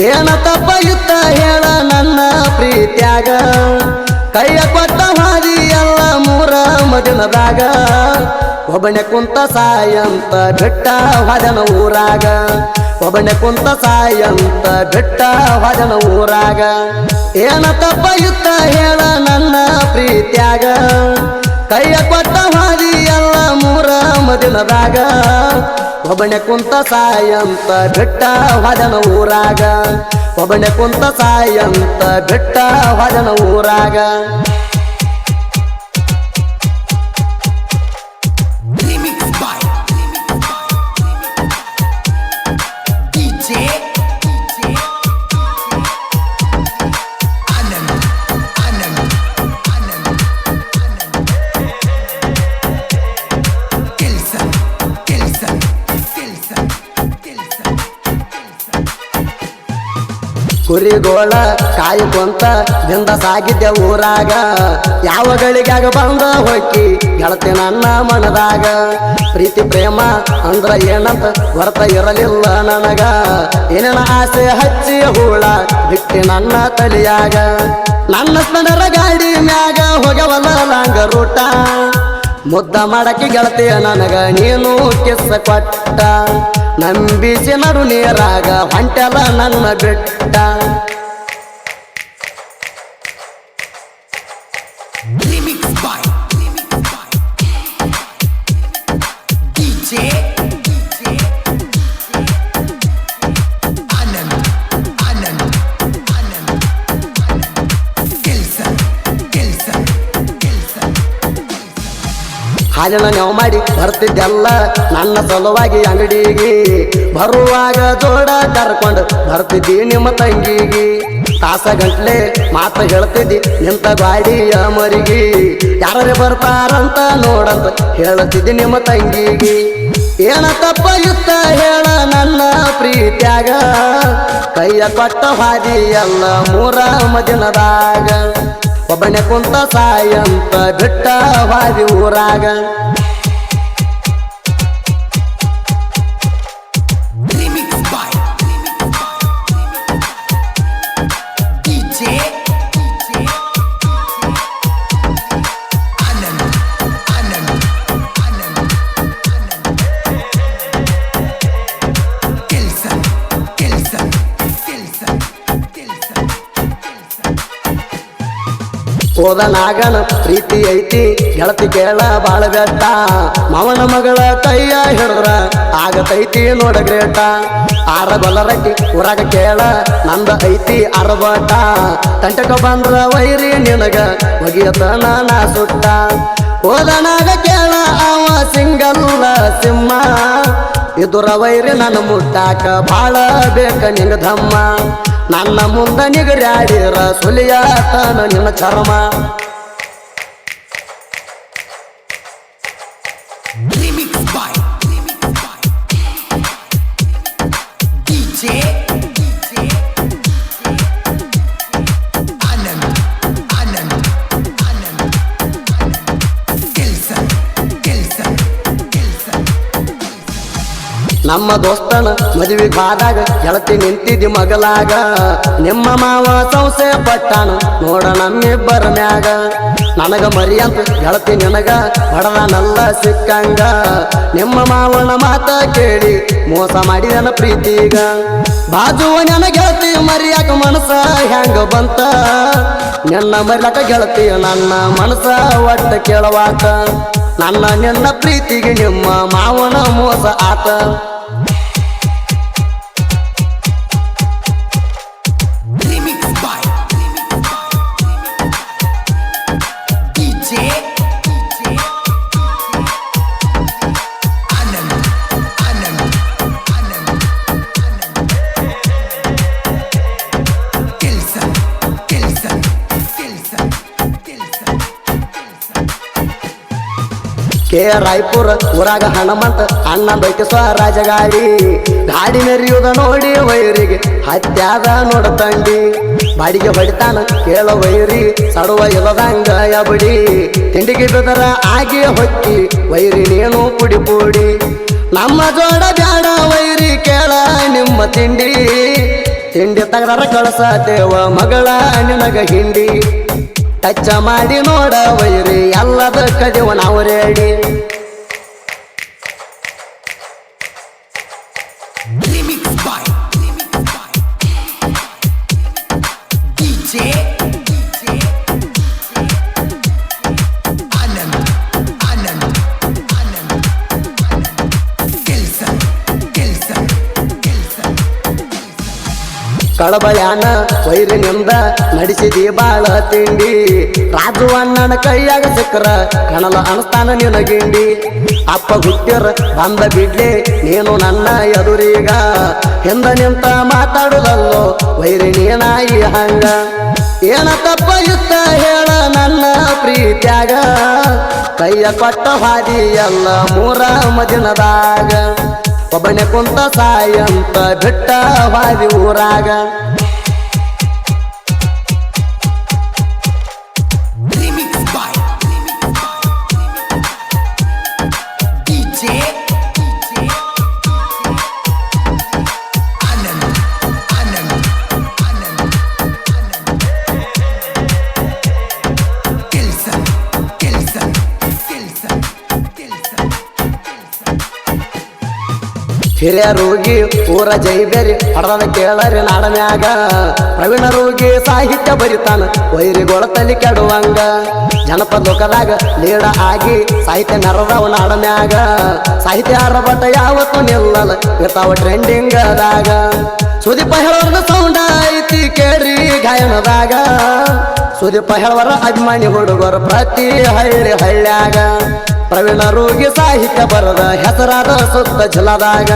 ಏನ ತಪ್ಪ ಇತ್ತ ಹೇಳ ನನ್ನ ಪ್ರೀತ್ಯಾಗ ಕೈಯ ಕೊಟ್ಟ ಹಾದಿ ಎಲ್ಲ ಮೂರ ಮದಿನದಾಗ ಒಬ್ಬನೇ ಕುಂತ ಸಾಯಂತ ಬಿಟ್ಟ ಹೊದನ ಊರಾಗ ಒಬ್ಬನೇ ಕುಂತ ಸಾಯಂತ ಬಿಟ್ಟ ಹೊದನ ಊರಾಗ ಏನ ತಪ್ಪ ಇತ್ತ ಹೇಳ ನನ್ನ ಪ್ರೀತ್ಯಾಗ ಕೈಯ ಕೊಟ್ಟ ಹಾದಿ ಎಲ್ಲ ಮೂರ ಮದಿನದಾಗ ಒಬ್ಬನೇ ಕುಂತ ಸಾಯಂತ ಬಿಟ್ಟ ಹೊದನ ಊರಾಗ ಒಬ್ಬನೇ ಕುಂತ ಸಾಯಂತ ಬಿಟ್ಟ ಹೊದನ ಊರಾಗ ಕುರಿಗೋಳ ಕಾಯ್ಕೊಂತ ದಿಂದ ಸಾಗಿದ್ದೆ ಊರಾಗ ಯಾವ ಗಳಿಗಾಗ ಬಂದ ಹೊಕ್ಕಿ ಗೆಳತಿ ನನ್ನ ಮನದಾಗ ಪ್ರೀತಿ ಪ್ರೇಮ ಅಂದ್ರ ಏನಂತ ಹೊರತ ಇರಲಿಲ್ಲ ನನಗ ಏನೇನ ಆಸೆ ಹಚ್ಚಿ ಹೂಳ ಬಿಟ್ಟಿ ನನ್ನ ತಲಿಯಾಗ ನನ್ನ ಸ್ಪಂದರ ಗಾಡಿ ಮ್ಯಾಗ ಹೋಗವಲ್ಲ ಲಾಂಗ ರೂಟ ಮುದ್ದ ಮಾಡಕ್ಕೆ ಗೆಳತಿ ನನಗ ನೀನು ಕಿಸ್ಸ ಕೊಟ್ಟ ನಂಬಿಸಿ ನಡು ನೀರಾಗ ಹೊಂಟೆಲ್ಲ ನನ್ನ ಬಿಟ್ಟ ಹಾಲಿನ ನೆವ್ ಮಾಡಿ ಬರ್ತಿದ್ದೆಲ್ಲ ನನ್ನ ಸಲುವಾಗಿ ಅಂಗಡಿಗೆ ಬರುವಾಗ ಜೋಡ ಕರ್ಕೊಂಡು ಬರ್ತಿದ್ದಿ ನಿಮ್ಮ ತಂಗಿಗೆ ತಾಸ ಗಂಟ್ಲೆ ಮಾತು ಹೇಳ್ತಿದ್ದಿ ನಿಂತ ಗಾಡಿಯ ಮರಿಗೆ ಯಾರೇ ಬರ್ತಾರಂತ ನೋಡಂತ ಹೇಳ್ತಿದ್ದಿ ನಿಮ್ಮ ತಂಗಿಗೆ ಏನ ತಪ್ಪ ಇತ್ತ ಹೇಳ ನನ್ನ ಪ್ರೀತ್ಯಾಗ ಕೈಯ ಕೊಟ್ಟ ಹಾದಿ ಎಲ್ಲ ಮೂರ ಮದಿನದಾಗ ಒಬ್ಬನೇ ಕುಂತ ಸಾಯಂತ ಬಿಟ್ಟ ಹಾದಿ ಊರಾಗ ಹೋದ ನಾಗನ ಪ್ರೀತಿ ಐತಿ ಗೆಳತಿ ಕೇಳ ಬಾಳ ಬೆಟ್ಟ ಮಾವನ ಮಗಳ ಕೈಯ ಹಿಡಿದ್ರ ಆಗತೈತಿ ನೋಡ ಗ್ರೇಟ ಆರ ಗೊಲ್ಲರಟ್ಟಿ ಊರಾಗ ಕೇಳ ನಂದ ಐತಿ ಅರಬಟ ತಂಟಕ ಬಂದ್ರ ವೈರಿ ನಿನಗ ಒಗಿಯತನ ನಾ ಸುಟ್ಟ ಹೋದ ನಾಗ ಕೇಳ ಅವ ಸಿಂಗಲ್ಲ ಸಿಂಹ ಇದುರ ವೈರಿ ನನ್ನ ಮುಟ್ಟಾಕ ಬಾಳ ಬೇಕ ನಿಂಗ ಧಮ್ಮ ನನ್ನ ಮುಂದ ನಿಗರ್ಯಾಡಿರ ಸುಲಿಯಾತನ ನಿನ್ನ ಚರ್ಮ ನಮ್ಮ ದೋಸ್ತನ ಮದುವೆಗೆ ಬಾದಾಗ ಗೆಳತಿ ನಿಂತಿದ್ದಿ ಮಗಲಾಗ ನಿಮ್ಮ ಮಾವ ಸಂಸೆ ಪಟ್ಟಾನ ನೋಡ ನಮ್ಮಿಬ್ಬರ ಮ್ಯಾಗ ನನಗ ಮರಿ ಅಂತ ಗೆಳತಿ ನಿನಗ ಬಡದನಲ್ಲ ಸಿಕ್ಕಂಗ ನಿಮ್ಮ ಮಾವನ ಮಾತ ಕೇಳಿ ಮೋಸ ಮಾಡಿದನ ಪ್ರೀತಿಗ ಬಾಜುವ ನನ್ನ ಗೆಳತಿ ಮರಿಯಾಕ ಮನಸ ಹೆಂಗ ಬಂತ ನಿನ್ನ ಮರಿಯಾಕ ಗೆಳತಿ ನನ್ನ ಮನಸ ಒಟ್ಟ ಕೇಳವಾತ ನನ್ನ ನಿನ್ನ ಪ್ರೀತಿಗೆ ನಿಮ್ಮ ಮಾವನ ಮೋಸ ಆತ ಕೆ ರಾಯಪುರ ಊರಾಗ ಹಣಮಂತ ಅಣ್ಣ ಬೈಕ್ ಸ್ವರಾಜ ಗಾಡಿ ಮೆರಿಯುವುದ ನೋಡಿ ವೈರಿಗೆ ಹತ್ಯಾದ ನೋಡ ತಂಡಿ ಬಾಡಿಗೆ ಹೊಡಿತಾನ ಕೇಳ ವೈರಿ ಸಡುವ ಇಲ್ಲದಂಗ ಯಬಡಿ ತಿಂಡಿಗೆ ಬೆದರ ಆಗಿ ಹೊಕ್ಕಿ ವೈರಿ ನೀನು ಪುಡಿ ಪುಡಿ ನಮ್ಮ ಜೋಡ ಬ್ಯಾಡ ವೈರಿ ಕೇಳ ನಿಮ್ಮ ತಿಂಡಿ ತಿಂಡಿ ತಗದಾರ ಕಳಸತೇವ ಮಗಳ ನಿನಗ ಹಿಂಡಿ ಟಚ್ಚ ಮಾಡಿ ನೋಡ ವೈರಿ ಎಲ್ಲದ ಕದಿವ ನಾವು ರೇಡಿ ಕಳಬಳ್ಯಾನ ವೈರಿನಿಂದ ನಡೆಸಿದಿ ಬಾಳ ತಿಂಡಿ ರಾಜು ಅಣ್ಣನ ಕೈಯಾಗ ಸಿಕ್ಕರ ಕಣಲ ಅಣಸ್ತಾನ ನಿನಗಿಂಡಿ ಅಪ್ಪ ಹುಟ್ಟಿರ ಬಂದ ಬಿಡ್ಲಿ ನೀನು ನನ್ನ ಎದುರೀಗ ಹಿಂದ ನಿಂತ ಮಾತಾಡುದಲ್ಲೋ ವೈರಿ ನೀನಾಯಿ ಹಂಗ ಏನ ತಪ್ಪ ಇತ್ತ ಹೇಳ ನನ್ನ ಪ್ರೀತ್ಯಾಗ ಕೈಯ ಕೊಟ್ಟ ಹಾದಿ ಎಲ್ಲ ಮೂರ ಮದಿನದಾಗ ಒಬ್ಬನೇ ಕುಂತ ಸಾಯಂತ ಬಿಟ್ಟ ಹಾದಿ ಊರಾಗ ಹಿರಿಯರೋಗಿ ಊರ ಜೈಬೇರಿ ಹಡದ ಕೇಳರಿ ನಾಡನ್ಯಾಗ ಪ್ರವೀಣ ರೋಗಿ ಸಾಹಿತ್ಯ ಬರಿತಾನ ವೈರಿಗೋಳ ತಲಿ ಕೆಡುವಂಗ ಜನಪದ ಲೋಕದಾಗ ಲೀಡ ಆಗಿ ಸಾಹಿತ್ಯ ನೆರದವ ನಾಡನ್ಯಾಗ ಸಾಹಿತ್ಯ ಆರಭಟ ಯಾವತ್ತು ನಿಲ್ಲಲ್ಲ ಇರ್ತಾವ ಟ್ರೆಂಡಿಂಗದಾಗ ಸುದೀಪ ಹೇಳೋರ್ನ ಸೌಂಡ ಐತಿ ಕೇಳ್ರಿ ಗಾಯನದಾಗ ಸುದೀಪ ಹೇಳವರ ಅಭಿಮಾನಿ ಹುಡುಗರು ಪ್ರತಿ ಹಳ್ಳಿ ಹಳ್ಳ್ಯಾಗ ಪ್ರವೀಣ ರೋಗಿ ಸಾಹಿತ್ಯ ಬರದ ಹೆಸರಾದ ಸುತ್ತ ಜಿಲ್ಲದಾಗ